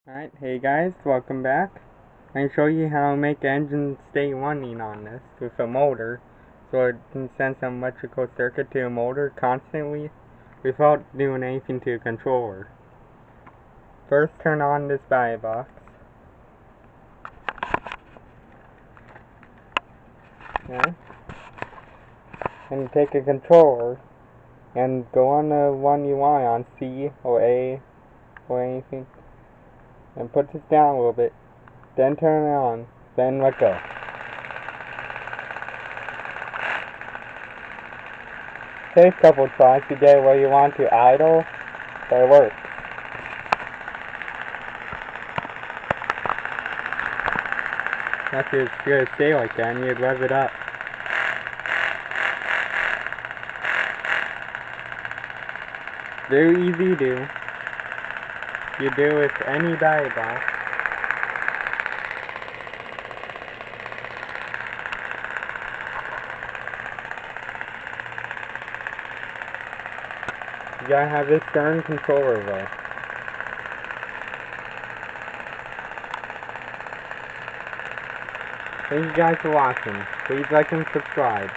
Alright, hey guys, welcome back. I'm going to show you how to make the engine stay running on this with a motor, so it can send some electrical circuit to the motor constantly without doing anything to the controller. First, turn on this battery box. Okay. And take a controller and go on the one you want on C or A or anything, and put this down a little bit. Then turn it on. Then let go. Takes a couple tries to get where you want to idle, but it works. After it's gonna stay like that, and you rev it up. Very easy to do. You do with any battery box. You gotta have this darn controller though. Thank you guys for watching. Please like and subscribe.